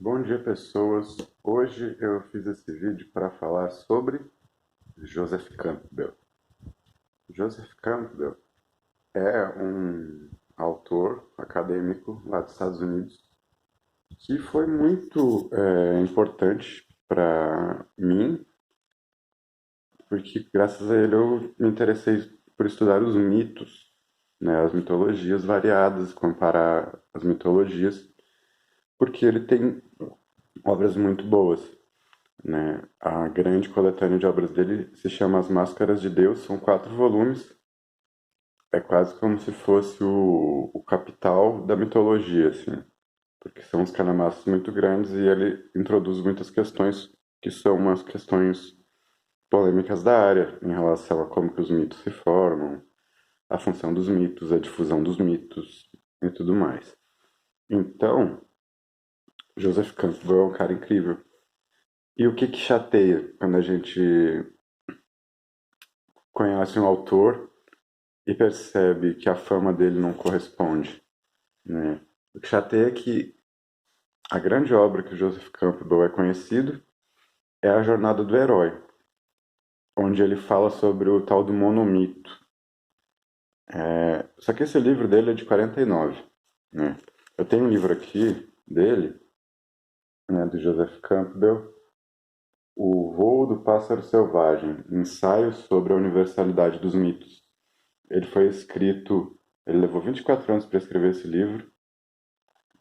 Bom dia, pessoas. Hoje eu fiz esse vídeo para falar sobre Joseph Campbell. Joseph Campbell é um autor acadêmico lá dos Estados Unidos que foi muito importante para mim, porque graças a ele eu me interessei por estudar os mitos, né, as mitologias variadas, comparar as mitologias, porque ele tem obras muito boas. Né? A grande coletânea de obras dele se chama As Máscaras de Deus, são 4 volumes. É quase como se fosse o capital da mitologia, assim, porque são uns calhamaços muito grandes e ele introduz muitas questões que são umas questões polêmicas da área em relação a como que os mitos se formam, a função dos mitos, a difusão dos mitos e tudo mais. Então, Joseph Campbell é um cara incrível. E o que que chateia quando a gente conhece um autor e percebe que a fama dele não corresponde, né? O que chateia é que a grande obra que o Joseph Campbell é conhecido é A Jornada do Herói, onde ele fala sobre o tal do monomito. Só que esse livro dele é de 49, né? Eu tenho um livro aqui dele, né, do Joseph Campbell, O Voo do Pássaro Selvagem, Ensaio sobre a Universalidade dos Mitos. Ele foi escrito, ele levou 24 anos para escrever esse livro,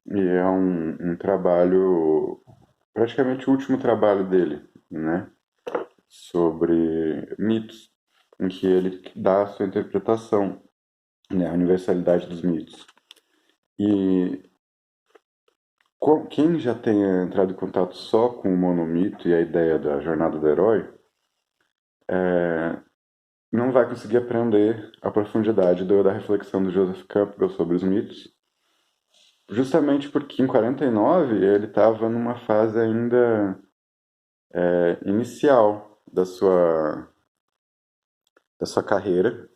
e é um trabalho, praticamente o último trabalho dele, né? Sobre mitos, em que ele dá a sua interpretação, né? A universalidade dos mitos. E quem já tenha entrado em contato só com o monomito e a ideia da jornada do herói, não vai conseguir aprender a profundidade da reflexão do Joseph Campbell sobre os mitos, justamente porque em 49 ele estava numa fase ainda inicial da sua carreira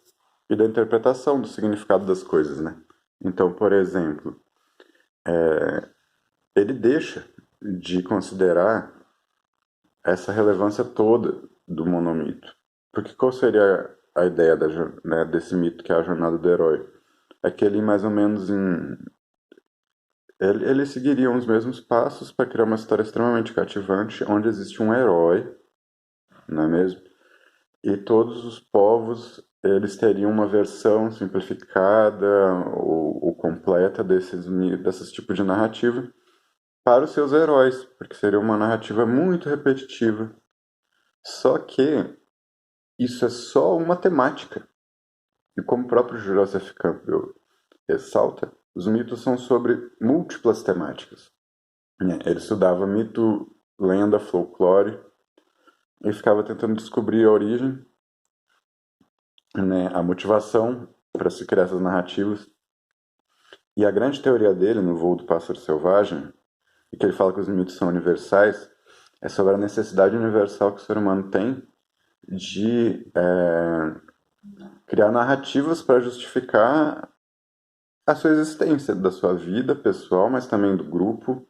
e da interpretação do significado das coisas, né? Então, por exemplo, ele deixa de considerar essa relevância toda do monomito. Porque qual seria a ideia né, desse mito que é a jornada do herói? É que ele mais ou menos ele seguiria os mesmos passos para criar uma história extremamente cativante, onde existe um herói, não é mesmo? E todos os povos eles teriam uma versão simplificada ou completa desses tipos de narrativa para os seus heróis, porque seria uma narrativa muito repetitiva. Só que isso é só uma temática. E como o próprio Joseph Campbell ressalta, os mitos são sobre múltiplas temáticas, né? Ele estudava mito, lenda, folclore e ficava tentando descobrir a origem, né, a motivação para se criar essas narrativas. E a grande teoria dele no Voo do Pássaro Selvagem, e que ele fala que os mitos são universais, é sobre a necessidade universal que o ser humano tem de criar narrativas para justificar a sua existência, da sua vida pessoal, mas também do grupo,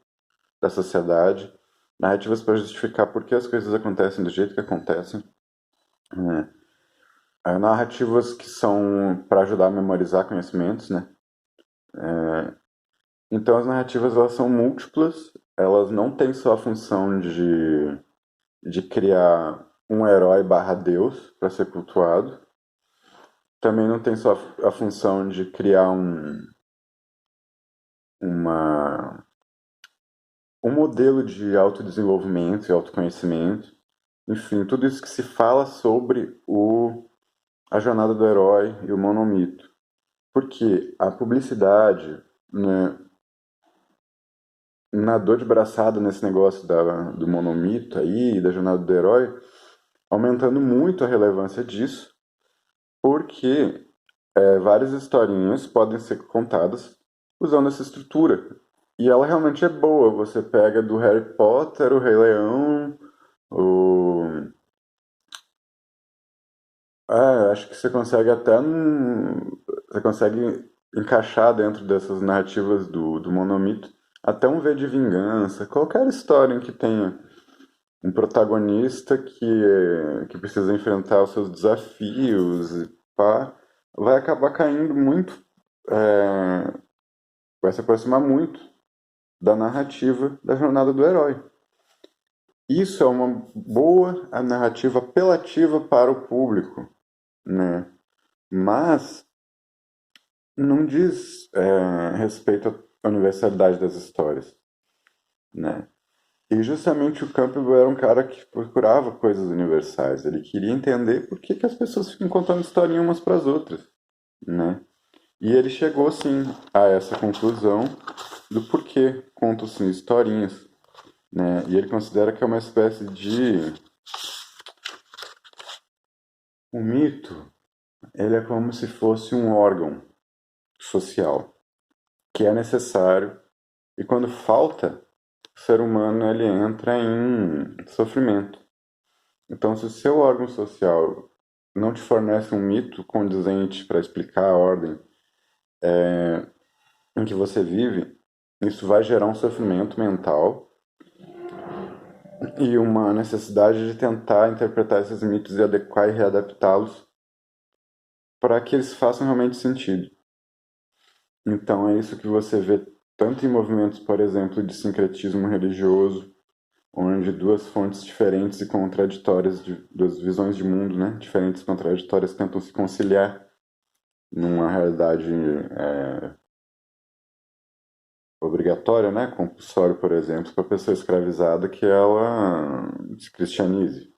da sociedade. Narrativas para justificar por que as coisas acontecem do jeito que acontecem. Né? Narrativas que são para ajudar a memorizar conhecimentos, né? Então as narrativas elas são múltiplas, elas não têm só a função de criar um herói barra Deus para ser cultuado, também não tem só a função de criar uma, um modelo de autodesenvolvimento e autoconhecimento, enfim, tudo isso que se fala sobre a jornada do herói e o monomito. Porque a publicidade, né, nadou de braçada nesse negócio do monomito aí, da jornada do herói, aumentando muito a relevância disso, porque várias historinhas podem ser contadas usando essa estrutura. E ela realmente é boa. Você pega do Harry Potter, o Rei Leão, o. Acho que você consegue até. Você consegue encaixar dentro dessas narrativas do monomito Até um V de Vingança, qualquer história em que tenha um protagonista que precisa enfrentar os seus desafios e pá, vai acabar caindo muito, é, vai se aproximar muito da narrativa da jornada do herói. Isso é uma boa narrativa apelativa para o público, né? Mas não diz respeito à universalidade das histórias, né? E justamente o Campbell era um cara que procurava coisas universais. Ele queria entender por que as pessoas ficam contando historinha umas para as outras, né? E ele chegou, sim, a essa conclusão do porquê contam-se historinhas, né? E ele considera que é uma espécie de... O mito, ele é como se fosse um órgão social que é necessário e quando falta, o ser humano ele entra em sofrimento. Então, se o seu órgão social não te fornece um mito condizente para explicar a ordem em que você vive, isso vai gerar um sofrimento mental e uma necessidade de tentar interpretar esses mitos e adequar e readaptá-los para que eles façam realmente sentido. Então, é isso que você vê tanto em movimentos, por exemplo, de sincretismo religioso, onde duas fontes diferentes e contraditórias, duas visões de mundo, né, diferentes e contraditórias, tentam se conciliar numa realidade obrigatória, né, compulsória, por exemplo, para a pessoa escravizada que ela se cristianize.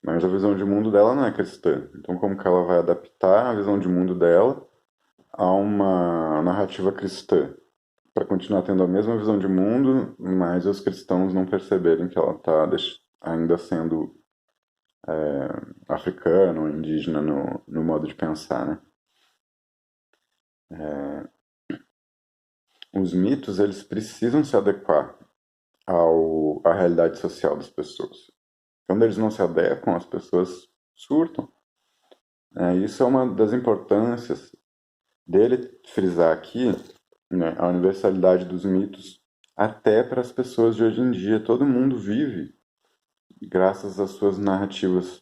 Mas a visão de mundo dela não é cristã. Então, como que ela vai adaptar a visão de mundo dela a uma narrativa cristã? Para continuar tendo a mesma visão de mundo, mas os cristãos não perceberem que ela está ainda sendo africano, indígena no modo de pensar, né? Os mitos, eles precisam se adequar à realidade social das pessoas. Quando eles não se adequam, as pessoas surtam. Isso é uma das importâncias dele frisar aqui, né, a universalidade dos mitos até para as pessoas de hoje em dia. Todo mundo vive graças às suas narrativas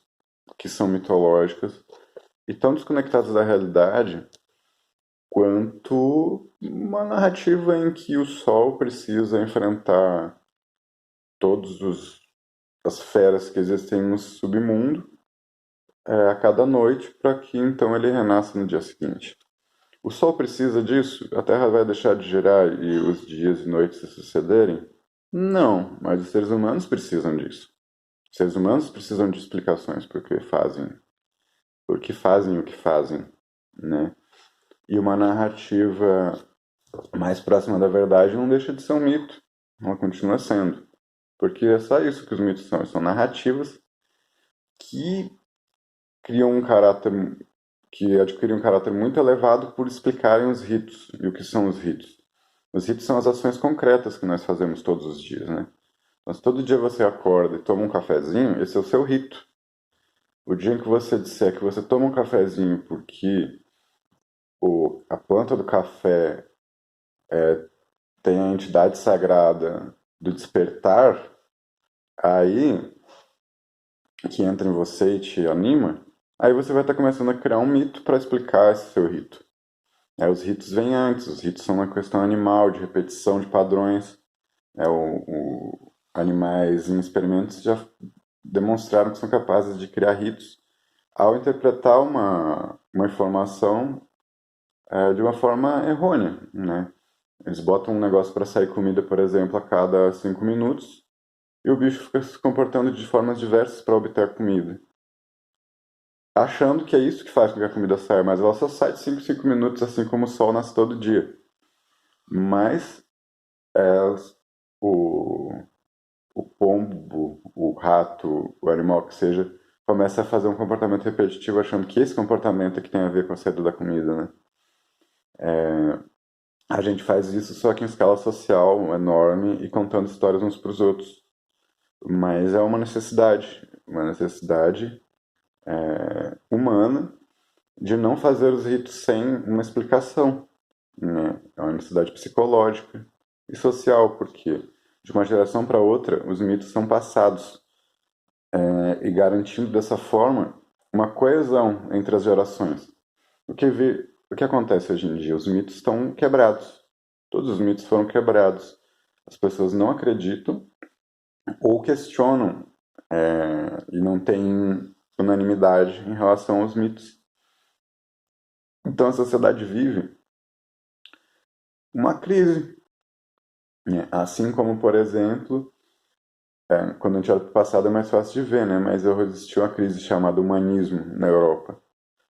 que são mitológicas e tão desconectadas da realidade quanto uma narrativa em que o Sol precisa enfrentar todos as feras que existem no submundo a cada noite para que então ele renasça no dia seguinte. O Sol precisa disso? A Terra vai deixar de girar e os dias e noites se sucederem? Não, mas os seres humanos precisam disso. Os seres humanos precisam de explicações por que fazem o que fazem, né? E uma narrativa mais próxima da verdade não deixa de ser um mito. Ela continua sendo. Porque é só isso que os mitos são. São narrativas que criam um caráter, que adquirem um caráter muito elevado por explicarem os ritos. E o que são os ritos? Os ritos são as ações concretas que nós fazemos todos os dias, né? Então, se todo dia você acorda e toma um cafezinho, esse é o seu rito. O dia em que você disser que você toma um cafezinho porque a planta do café tem a entidade sagrada do despertar, aí que entra em você e te anima, aí você vai estar começando a criar um mito para explicar esse seu rito. Os ritos vêm antes, os ritos são uma questão animal, de repetição de padrões. Animais em experimentos já demonstraram que são capazes de criar ritos ao interpretar uma informação de uma forma errônea, né? Eles botam um negócio para sair comida, por exemplo, a cada 5 minutos, e o bicho fica se comportando de formas diversas para obter a comida. Achando que é isso que faz com que a comida saia, mas ela só sai de 5 em 5 minutos, assim como o sol nasce todo dia. Mas o, o pombo, o rato, o animal que seja, começa a fazer um comportamento repetitivo achando que esse comportamento é que tem a ver com a saída da comida, né? A gente faz isso só que em escala social enorme e contando histórias uns para os outros. Mas é uma necessidade humana de não fazer os ritos sem uma explicação, né? É uma necessidade psicológica e social, porque de uma geração para outra os mitos são passados, e garantindo dessa forma uma coesão entre as gerações. O que acontece hoje em dia? Os mitos estão quebrados. Todos os mitos foram quebrados. As pessoas não acreditam ou questionam, e não têm unanimidade em relação aos mitos. Então a sociedade vive uma crise, né? Assim como, por exemplo, quando a gente olha para o passado é mais fácil de ver, né? Mas existiu uma crise chamada humanismo na Europa.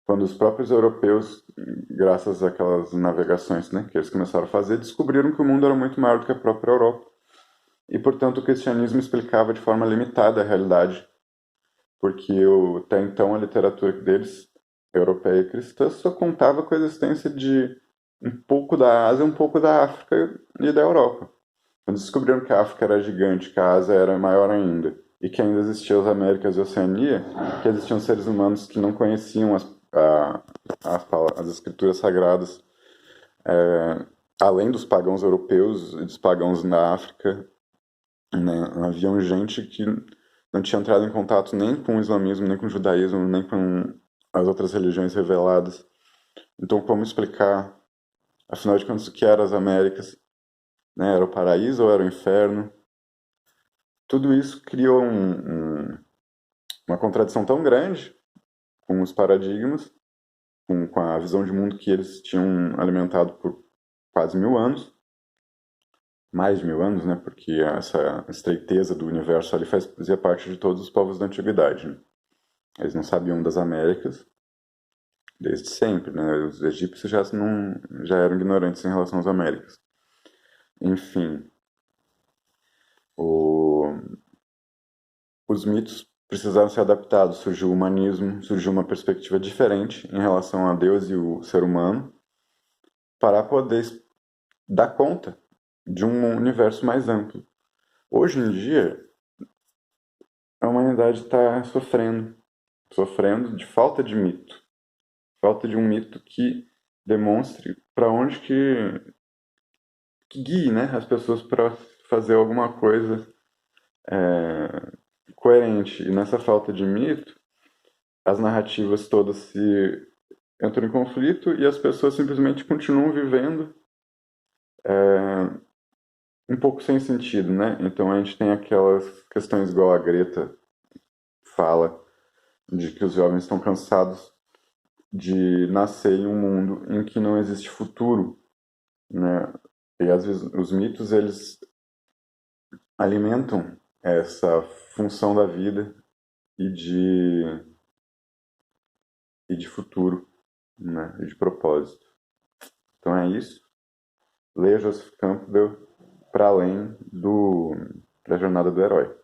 Quando os próprios europeus, graças àquelas navegações, né, que eles começaram a fazer, descobriram que o mundo era muito maior do que a própria Europa. E, portanto, o cristianismo explicava de forma limitada a realidade, porque até então a literatura deles, europeia e cristã, só contava com a existência de um pouco da Ásia, um pouco da África e da Europa. Quando descobriram que a África era gigante, que a Ásia era maior ainda, e que ainda existiam as Américas e a Oceania, que existiam seres humanos que não conheciam as escrituras sagradas, além dos pagãos europeus e dos pagãos na África, né? Haviam gente que não tinha entrado em contato nem com o islamismo, nem com o judaísmo, nem com as outras religiões reveladas. Então, como explicar, afinal de contas, o que eram as Américas? Né? Era o paraíso ou era o inferno? Tudo isso criou uma contradição tão grande com os paradigmas, com a visão de mundo que eles tinham alimentado por quase 1000 anos, mais de 1000 anos, né? Porque essa estreiteza do universo ali fazia parte de todos os povos da antiguidade, né? Eles não sabiam das Américas desde sempre, né? Os egípcios já eram ignorantes em relação às Américas. Enfim, o, os mitos precisaram ser adaptados. Surgiu o humanismo, surgiu uma perspectiva diferente em relação a Deus e o ser humano, para poder dar conta de um universo mais amplo. Hoje em dia, a humanidade está sofrendo de falta de mito, falta de um mito que demonstre para onde que guie, né, as pessoas para fazer alguma coisa coerente. E nessa falta de mito, as narrativas todas se entram em conflito e as pessoas simplesmente continuam vivendo um pouco sem sentido, né? Então a gente tem aquelas questões igual a Greta fala, de que os jovens estão cansados de nascer em um mundo em que não existe futuro, né? E às vezes os mitos eles alimentam essa função da vida e de futuro, né? E de propósito. Então é isso. Leia Joseph Campbell para além da jornada do herói.